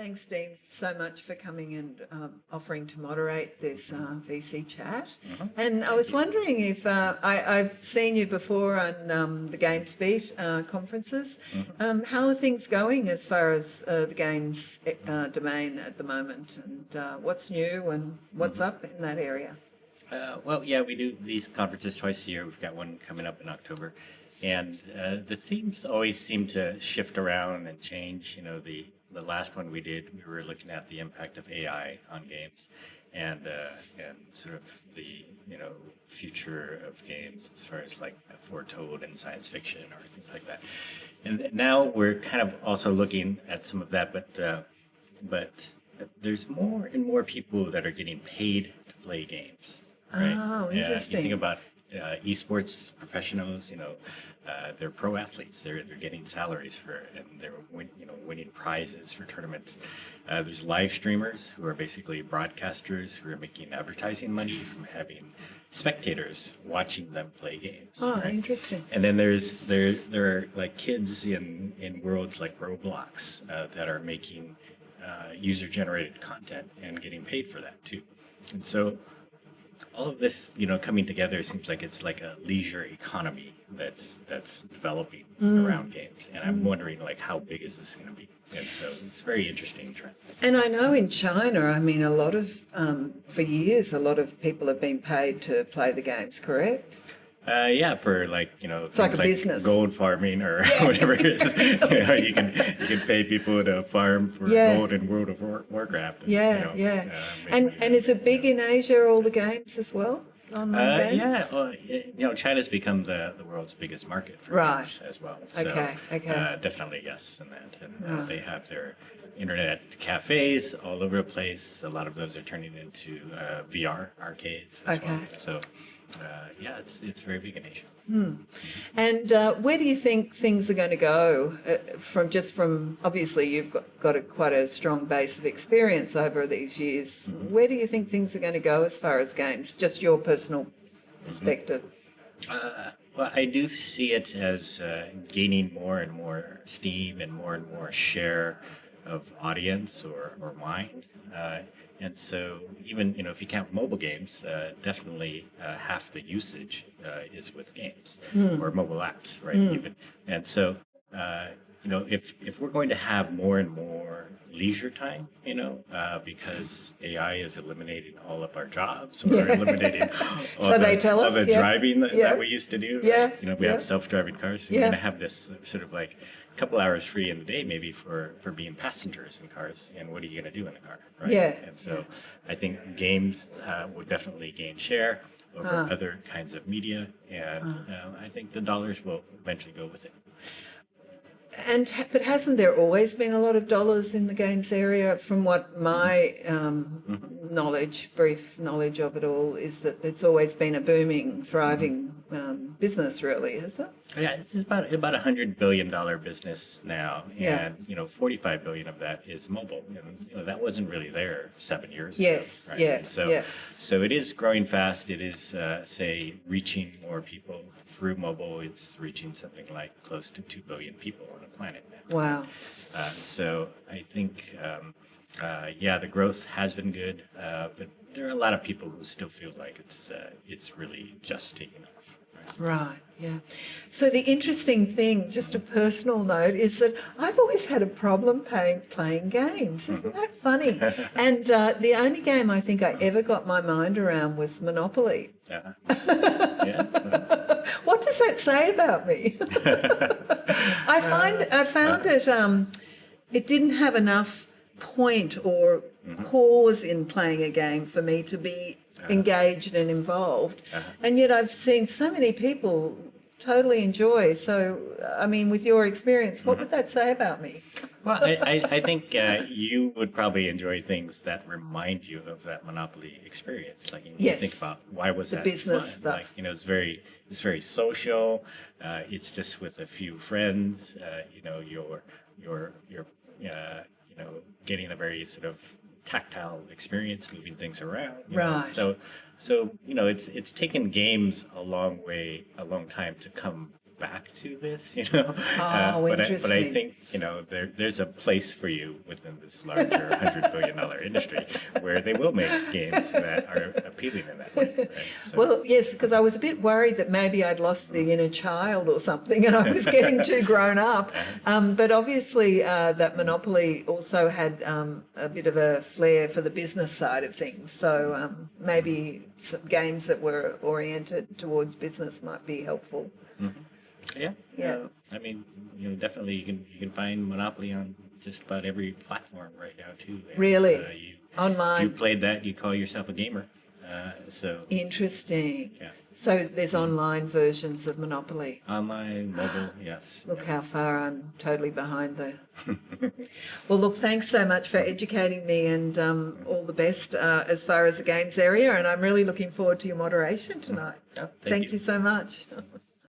Thanks, Steve, so much for coming and offering to moderate this VC chat. And I was wondering if I've seen you before on the GamesBeat conferences. How are things going as far as the games domain at the moment, and what's new and what's up in that area? Well, yeah, we do these conferences twice a year. We've got one coming up in October. And the themes always seem to shift around and change. You know, the last one we did, we were looking at the impact of AI on games and sort of the, future of games as far as like foretold in science fiction or things like that. And now we're kind of also looking at some of that, but there's more and more people that are getting paid to play games. Right? Oh, interesting. You think about esports professionals, they're pro athletes. They're getting salaries for it, and they're winning prizes for tournaments. There's live streamers who are basically broadcasters who are making advertising money from having spectators watching them play games. Oh, right? interesting. And then there are like kids in worlds like Roblox that are making user generated content and getting paid for that too. And so all of this, coming together seems like it's like a leisure economy that's developing around games. And I'm wondering, like, how big is this going to be? And so it's a very interesting trend. And I know in China, I mean, for years, a lot of people have been paid to play the games, correct? Yeah, for it's like a business, gold farming or whatever it is. You can pay people to farm for gold in World of Warcraft. And is it big in Asia? All the games as well, online games. Yeah, well, China's become the world's biggest market for games as well. So, okay. Definitely yes, in that, and they have their internet cafes all over the place. A lot of those are turning into VR arcades as well. So. It's very big in Asia. And where do you think things are going to go? From obviously you've got quite a strong base of experience over these years. Where do you think things are going to go as far as games? Just your personal perspective. Well, I do see it as gaining more and more steam and more share of audience or mind. And so even, if you count mobile games, definitely half the usage is with games or mobile apps, right? Even. And so, if we're going to have more and more leisure time, because AI is eliminating all of our jobs or eliminating all the driving that we used to do. We have self-driving cars. So we're going to have this sort of like couple hours free in the day maybe for being passengers in cars, and what are you going to do in the car, right? And so I think games will definitely gain share over other kinds of media, and I think the dollars will eventually go with it. But hasn't there always been a lot of dollars in the games area? From what my brief knowledge of it all, is that it's always been a booming, thriving business, really, is it? Yeah, it's about $100 billion business now, and 45 billion of that is mobile. That wasn't really there 7 years ago. Right? So it is growing fast. It is reaching more people through mobile. It's reaching something like close to 2 billion people on the planet now. Wow. So I think the growth has been good, but there are a lot of people who still feel like it's really just taking off. Right, yeah. So the interesting thing, just a personal note, is that I've always had a problem playing games. Isn't that funny? And the only game I think I ever got my mind around was Monopoly. What does that say about me? I found it didn't have enough point or cause in playing a game for me to be engaged and involved, and yet I've seen so many people totally enjoy. So, I mean, with your experience, what would that say about me? Well, I think you would probably enjoy things that remind you of that Monopoly experience. Like, you think about why was that business fun? stuff. Like, it's very social. It's just with a few friends. You're getting a very sort of tactile experience, moving things around. So it's taken games a long time to come back to this, you know. Oh, but I interesting. think, you know, there's a place for you within this larger $100 billion industry where they will make games that are appealing in that way. Right? So, Well, yes, because I was a bit worried that maybe I'd lost the inner child or something and I was getting too grown up. But obviously that Monopoly also had a bit of a flair for the business side of things. So maybe some games that were oriented towards business might be helpful. yeah. Yeah. I mean, you know, definitely you can find Monopoly on just about every platform right now too. And, Really? If if you online. played that, you call yourself a gamer. So Interesting. yeah, So there's online versions of Monopoly. online, mobile, yes. Look how far I'm totally behind the. Well, look, thanks so much for educating me and all the best as far as the games area. And I'm really looking forward to your moderation tonight. Yeah, Thank you so much.